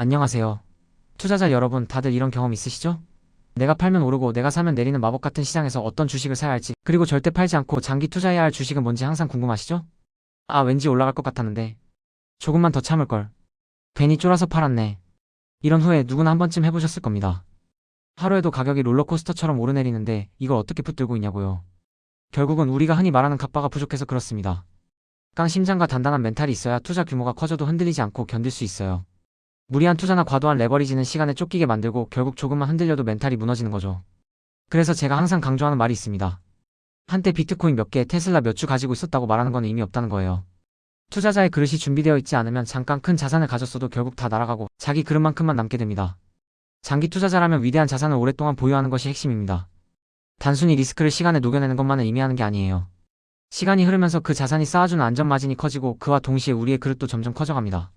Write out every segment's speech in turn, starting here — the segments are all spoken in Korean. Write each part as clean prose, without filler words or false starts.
안녕하세요. 투자자 여러분, 다들 이런 경험 있으시죠? 내가 팔면 오르고 내가 사면 내리는 마법 같은 시장에서 어떤 주식을 사야 할지, 그리고 절대 팔지 않고 장기 투자해야 할 주식은 뭔지 항상 궁금하시죠? 아, 왠지 올라갈 것 같았는데. 조금만 더 참을걸. 괜히 쫄아서 팔았네. 이런 후회 누구나 한 번쯤 해보셨을 겁니다. 하루에도 가격이 롤러코스터처럼 오르내리는데 이걸 어떻게 붙들고 있냐고요. 결국은 우리가 흔히 말하는 갑바가 부족해서 그렇습니다. 깡 심장과 단단한 멘탈이 있어야 투자 규모가 커져도 흔들리지 않고 견딜 수 있어요. 무리한 투자나 과도한 레버리지는 시간에 쫓기게 만들고 결국 조금만 흔들려도 멘탈이 무너지는 거죠. 그래서 제가 항상 강조하는 말이 있습니다. 한때 비트코인 몇 개, 테슬라 몇 주 가지고 있었다고 말하는 건 의미 없다는 거예요. 투자자의 그릇이 준비되어 있지 않으면 잠깐 큰 자산을 가졌어도 결국 다 날아가고 자기 그릇만큼만 남게 됩니다. 장기 투자자라면 위대한 자산을 오랫동안 보유하는 것이 핵심입니다. 단순히 리스크를 시간에 녹여내는 것만을 의미하는 게 아니에요. 시간이 흐르면서 그 자산이 쌓아주는 안전 마진이 커지고 그와 동시에 우리의 그릇도 점점 커져갑니다.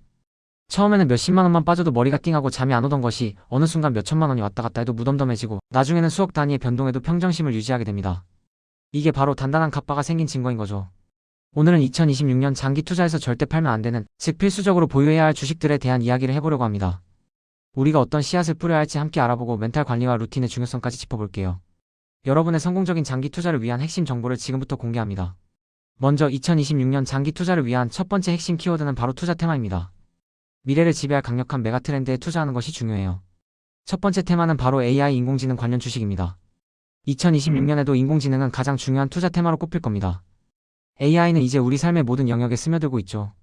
처음에는 몇십만 원만 빠져도 머리가 띵하고 잠이 안 오던 것이 어느 순간 몇천만 원이 왔다 갔다 해도 무덤덤해지고 나중에는 수억 단위의 변동에도 평정심을 유지하게 됩니다. 이게 바로 단단한 갑바가 생긴 증거인 거죠. 오늘은 2026년 장기 투자에서 절대 팔면 안 되는, 즉 필수적으로 보유해야 할 주식들에 대한 이야기를 해보려고 합니다. 우리가 어떤 씨앗을 뿌려야 할지 함께 알아보고 멘탈 관리와 루틴의 중요성까지 짚어볼게요. 여러분의 성공적인 장기 투자를 위한 핵심 정보를 지금부터 공개합니다. 먼저 2026년 장기 투자를 위한 첫 번째 핵심 키워드는 바로 투자 테마입니다. 미래를 지배할 강력한 메가 트렌드에 투자하는 것이 중요해요. 첫 번째 테마는 바로 AI 인공지능 관련 주식입니다. 2026년에도 인공지능은 가장 중요한 투자 테마로 꼽힐 겁니다. AI는 이제 우리 삶의 모든 영역에 스며들고 있죠.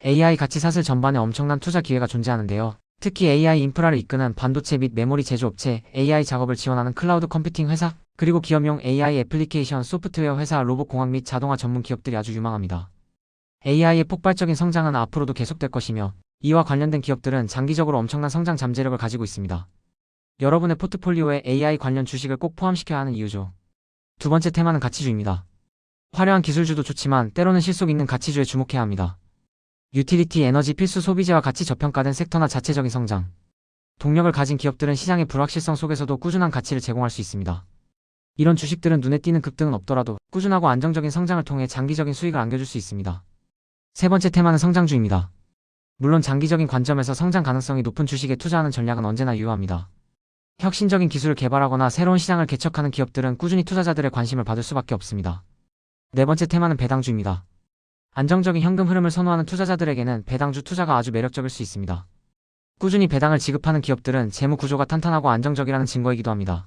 AI 가치 사슬 전반에 엄청난 투자 기회가 존재하는데요. 특히 AI 인프라를 이끄는 반도체 및 메모리 제조업체, AI 작업을 지원하는 클라우드 컴퓨팅 회사, 그리고 기업용 AI 애플리케이션 소프트웨어 회사, 로봇공학 및 자동화 전문 기업들이 아주 유망합니다. AI의 폭발적인 성장은 앞으로도 계속될 것이며 이와 관련된 기업들은 장기적으로 엄청난 성장 잠재력을 가지고 있습니다. 여러분의 포트폴리오에 AI 관련 주식을 꼭 포함시켜야 하는 이유죠. 두 번째 테마는 가치주입니다. 화려한 기술주도 좋지만 때로는 실속 있는 가치주에 주목해야 합니다. 유틸리티, 에너지, 필수 소비재와 같이 저평가된 섹터나 자체적인 성장, 동력을 가진 기업들은 시장의 불확실성 속에서도 꾸준한 가치를 제공할 수 있습니다. 이런 주식들은 눈에 띄는 급등은 없더라도 꾸준하고 안정적인 성장을 통해 장기적인 수익을 안겨줄 수 있습니다. 세 번째 테마는 성장주입니다. 물론 장기적인 관점에서 성장 가능성이 높은 주식에 투자하는 전략은 언제나 유효합니다. 혁신적인 기술을 개발하거나 새로운 시장을 개척하는 기업들은 꾸준히 투자자들의 관심을 받을 수밖에 없습니다. 네 번째 테마는 배당주입니다. 안정적인 현금 흐름을 선호하는 투자자들에게는 배당주 투자가 아주 매력적일 수 있습니다. 꾸준히 배당을 지급하는 기업들은 재무 구조가 탄탄하고 안정적이라는 증거이기도 합니다.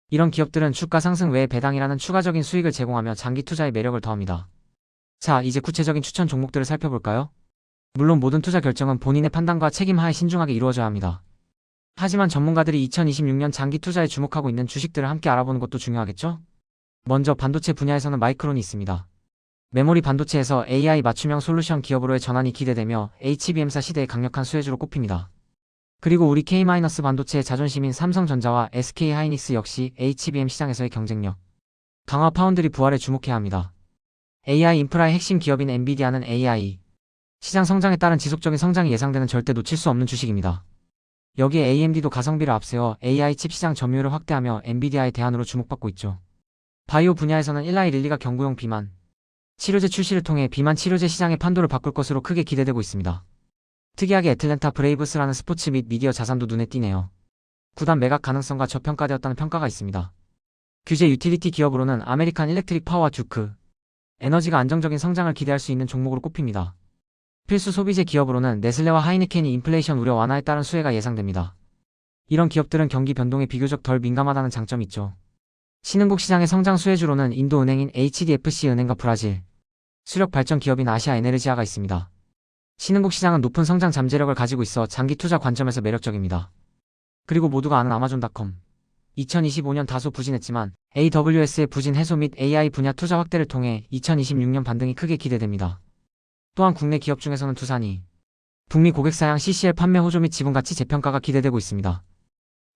이런 기업들은 주가 상승 외에 배당이라는 추가적인 수익을 제공하며 장기 투자의 매력을 더합니다. 자, 이제 구체적인 추천 종목들을 살펴볼까요? 물론 모든 투자 결정은 본인의 판단과 책임 하에 신중하게 이루어져야 합니다. 하지만 전문가들이 2026년 장기 투자에 주목하고 있는 주식들을 함께 알아보는 것도 중요하겠죠? 먼저 반도체 분야에서는 마이크론이 있습니다. 메모리 반도체에서 AI 맞춤형 솔루션 기업으로의 전환이 기대되며 HBM사 시대의 강력한 수혜주로 꼽힙니다. 그리고 우리 K-반도체의 자존심인 삼성전자와 SK하이닉스 역시 HBM 시장에서의 경쟁력 강화 파운드리 부활에 주목해야 합니다. AI 인프라의 핵심 기업인 엔비디아는 AI 시장 성장에 따른 지속적인 성장이 예상되는 절대 놓칠 수 없는 주식입니다. 여기에 AMD도 가성비를 앞세워 AI 칩 시장 점유율을 확대하며 엔비디아의 대안으로 주목받고 있죠. 바이오 분야에서는 일라이 릴리가 경구용 비만 치료제 출시를 통해 비만 치료제 시장의 판도를 바꿀 것으로 크게 기대되고 있습니다. 특이하게 애틀랜타 브레이브스라는 스포츠 및 미디어 자산도 눈에 띄네요. 구단 매각 가능성과 저평가되었다는 평가가 있습니다. 규제 유틸리티 기업으로는 아메리칸 일렉트릭 파워와 듀크 에너지가 안정적인 성장을 기대할 수 있는 종목으로 꼽힙니다. 필수 소비재 기업으로는 네슬레와 하이니켄이 인플레이션 우려 완화에 따른 수혜가 예상됩니다. 이런 기업들은 경기 변동에 비교적 덜 민감하다는 장점이 있죠. 신흥국 시장의 성장 수혜주로는 인도은행인 HDFC은행과 브라질 수력 발전 기업인 아시아에네르지아가 있습니다. 신흥국 시장은 높은 성장 잠재력을 가지고 있어 장기 투자 관점에서 매력적입니다. 그리고 모두가 아는 아마존닷컴 2025년 다소 부진했지만 AWS의 부진 해소 및 AI 분야 투자 확대를 통해 2026년 반등이 크게 기대됩니다. 또한 국내 기업 중에서는 두산이 북미 고객사양 CCL 판매 호조 및 지분가치 재평가가 기대되고 있습니다.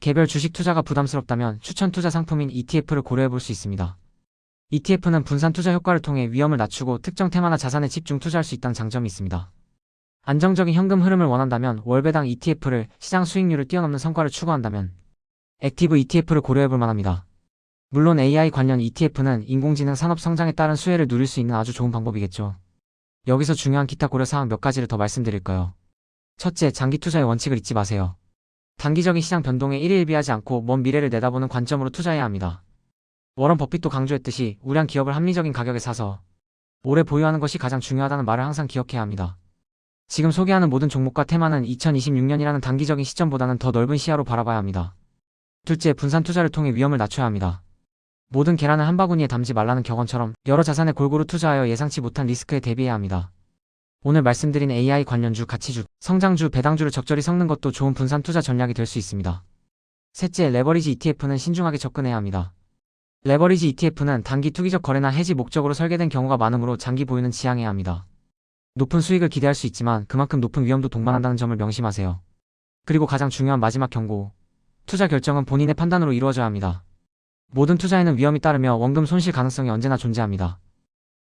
개별 주식 투자가 부담스럽다면 추천 투자 상품인 ETF를 고려해볼 수 있습니다. ETF는 분산 투자 효과를 통해 위험을 낮추고 특정 테마나 자산에 집중 투자할 수 있다는 장점이 있습니다. 안정적인 현금 흐름을 원한다면 월배당 ETF를, 시장 수익률을 뛰어넘는 성과를 추구한다면 액티브 ETF를 고려해볼 만합니다. 물론 AI 관련 ETF는 인공지능 산업 성장에 따른 수혜를 누릴 수 있는 아주 좋은 방법이겠죠. 여기서 중요한 기타 고려사항 몇 가지를 더 말씀드릴까요? 첫째, 장기 투자의 원칙을 잊지 마세요. 단기적인 시장 변동에 일희일비하지 않고 먼 미래를 내다보는 관점으로 투자해야 합니다. 워런 버핏도 강조했듯이 우량 기업을 합리적인 가격에 사서 오래 보유하는 것이 가장 중요하다는 말을 항상 기억해야 합니다. 지금 소개하는 모든 종목과 테마는 2026년이라는 단기적인 시점보다는 더 넓은 시야로 바라봐야 합니다. 둘째, 분산 투자를 통해 위험을 낮춰야 합니다. 모든 계란을 한 바구니에 담지 말라는 격언처럼 여러 자산에 골고루 투자하여 예상치 못한 리스크에 대비해야 합니다. 오늘 말씀드린 AI 관련주, 가치주, 성장주, 배당주를 적절히 섞는 것도 좋은 분산 투자 전략이 될 수 있습니다. 셋째, 레버리지 ETF는 신중하게 접근해야 합니다. 레버리지 ETF는 단기 투기적 거래나 해지 목적으로 설계된 경우가 많으므로 장기 보유는 지양해야 합니다. 높은 수익을 기대할 수 있지만 그만큼 높은 위험도 동반한다는 점을 명심하세요. 그리고 가장 중요한 마지막 경고. 투자 결정은 본인의 판단으로 이루어져야 합니다. 모든 투자에는 위험이 따르며 원금 손실 가능성이 언제나 존재합니다.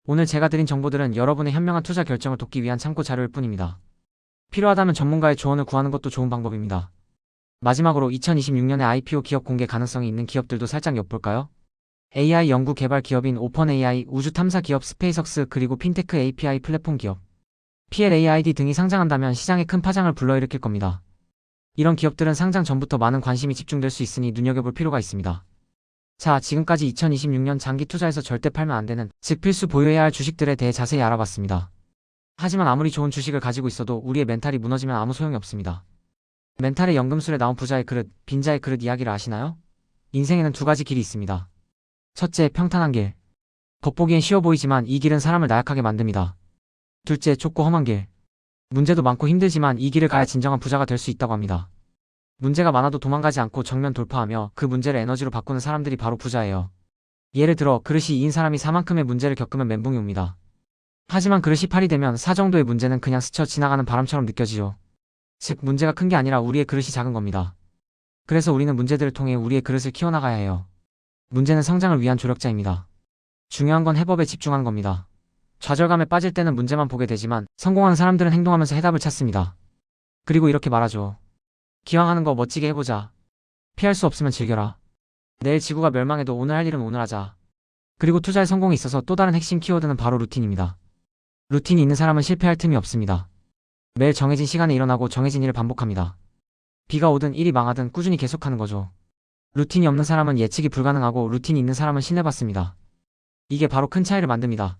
오늘 제가 드린 정보들은 여러분의 현명한 투자 결정을 돕기 위한 참고 자료일 뿐입니다. 필요하다면 전문가의 조언을 구하는 것도 좋은 방법입니다. 마지막으로 2026년에 IPO 기업 공개 가능성이 있는 기업들도 살짝 엿볼까요? AI 연구 개발 기업인 오펀AI, 우주 탐사 기업 스페이스X, 그리고 핀테크 API 플랫폼 기업 PLAID 등이 상장한다면 시장에 큰 파장을 불러일으킬 겁니다. 이런 기업들은 상장 전부터 많은 관심이 집중될 수 있으니 눈여겨볼 필요가 있습니다. 자, 지금까지 2026년 장기 투자에서 절대 팔면 안 되는, 즉 필수 보유해야 할 주식들에 대해 자세히 알아봤습니다. 하지만 아무리 좋은 주식을 가지고 있어도 우리의 멘탈이 무너지면 아무 소용이 없습니다. 멘탈의 연금술에 나온 부자의 그릇, 빈자의 그릇 이야기를 아시나요? 인생에는 두 가지 길이 있습니다. 첫째, 평탄한 길. 겉보기엔 쉬워 보이지만 이 길은 사람을 나약하게 만듭니다. 둘째, 좁고 험한 길. 문제도 많고 힘들지만 이 길을 가야 진정한 부자가 될 수 있다고 합니다. 문제가 많아도 도망가지 않고 정면 돌파하며 그 문제를 에너지로 바꾸는 사람들이 바로 부자예요. 예를 들어 그릇이 2인 사람이 4만큼의 문제를 겪으면 멘붕이 옵니다. 하지만 그릇이 8이 되면 4 정도의 문제는 그냥 스쳐 지나가는 바람처럼 느껴지죠. 즉 문제가 큰 게 아니라 우리의 그릇이 작은 겁니다. 그래서 우리는 문제들을 통해 우리의 그릇을 키워나가야 해요. 문제는 성장을 위한 조력자입니다. 중요한 건 해법에 집중하는 겁니다. 좌절감에 빠질 때는 문제만 보게 되지만 성공하는 사람들은 행동하면서 해답을 찾습니다. 그리고 이렇게 말하죠. 기왕 하는 거 멋지게 해보자. 피할 수 없으면 즐겨라. 내일 지구가 멸망해도 오늘 할 일은 오늘 하자. 그리고 투자의 성공에 있어서 또 다른 핵심 키워드는 바로 루틴입니다. 루틴이 있는 사람은 실패할 틈이 없습니다. 매일 정해진 시간에 일어나고 정해진 일을 반복합니다. 비가 오든 일이 망하든 꾸준히 계속하는 거죠. 루틴이 없는 사람은 예측이 불가능하고 루틴이 있는 사람은 신뢰받습니다. 이게 바로 큰 차이를 만듭니다.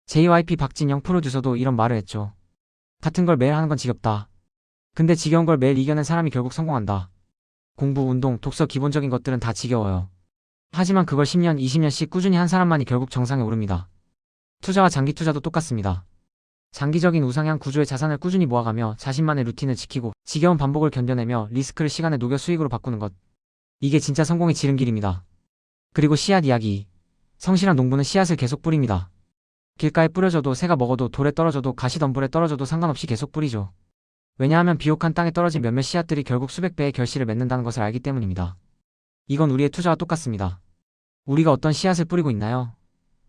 JYP 박진영 프로듀서도 이런 말을 했죠. 같은 걸 매일 하는 건 지겹다. 근데 지겨운 걸 매일 이겨낸 사람이 결국 성공한다. 공부, 운동, 독서 기본적인 것들은 다 지겨워요. 하지만 그걸 10년, 20년씩 꾸준히 한 사람만이 결국 정상에 오릅니다. 투자와 장기 투자도 똑같습니다. 장기적인 우상향 구조의 자산을 꾸준히 모아가며 자신만의 루틴을 지키고 지겨운 반복을 견뎌내며 리스크를 시간에 녹여 수익으로 바꾸는 것. 이게 진짜 성공의 지름길입니다. 그리고 씨앗 이야기. 성실한 농부는 씨앗을 계속 뿌립니다. 길가에 뿌려져도 새가 먹어도 돌에 떨어져도 가시덤불에 떨어져도 상관없이 계속 뿌리죠. 왜냐하면 비옥한 땅에 떨어진 몇몇 씨앗들이 결국 수백 배의 결실을 맺는다는 것을 알기 때문입니다. 이건 우리의 투자와 똑같습니다. 우리가 어떤 씨앗을 뿌리고 있나요?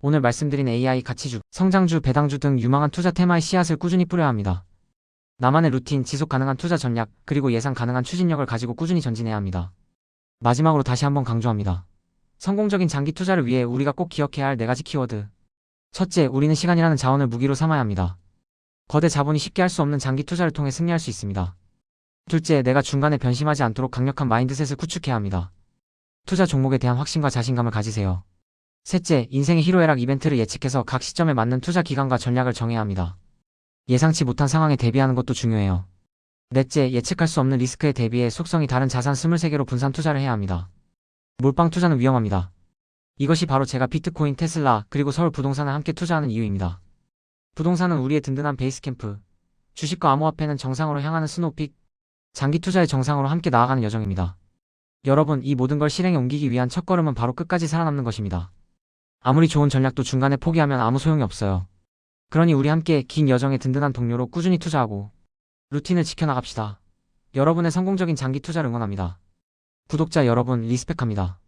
오늘 말씀드린 AI, 가치주, 성장주, 배당주 등 유망한 투자 테마의 씨앗을 꾸준히 뿌려야 합니다. 나만의 루틴, 지속 가능한 투자 전략, 그리고 예상 가능한 추진력을 가지고 꾸준히 전진해야 합니다. 마지막으로 다시 한번 강조합니다. 성공적인 장기 투자를 위해 우리가 꼭 기억해야 할 4가지 키워드. 첫째, 우리는 시간이라는 자원을 무기로 삼아야 합니다. 거대 자본이 쉽게 할 수 없는 장기 투자를 통해 승리할 수 있습니다. 둘째, 내가 중간에 변심하지 않도록 강력한 마인드셋을 구축해야 합니다. 투자 종목에 대한 확신과 자신감을 가지세요. 셋째, 인생의 희로애락 이벤트를 예측해서 각 시점에 맞는 투자 기간과 전략을 정해야 합니다. 예상치 못한 상황에 대비하는 것도 중요해요. 넷째, 예측할 수 없는 리스크에 대비해 속성이 다른 자산 23개로 분산 투자를 해야 합니다. 몰빵 투자는 위험합니다. 이것이 바로 제가 비트코인, 테슬라, 그리고 서울 부동산을 함께 투자하는 이유입니다. 부동산은 우리의 든든한 베이스 캠프, 주식과 암호화폐는 정상으로 향하는 스노우픽, 장기 투자의 정상으로 함께 나아가는 여정입니다. 여러분, 이 모든 걸 실행에 옮기기 위한 첫걸음은 바로 끝까지 살아남는 것입니다. 아무리 좋은 전략도 중간에 포기하면 아무 소용이 없어요. 그러니 우리 함께 긴 여정의 든든한 동료로 꾸준히 투자하고 루틴을 지켜나갑시다. 여러분의 성공적인 장기 투자를 응원합니다. 구독자 여러분, 리스펙합니다.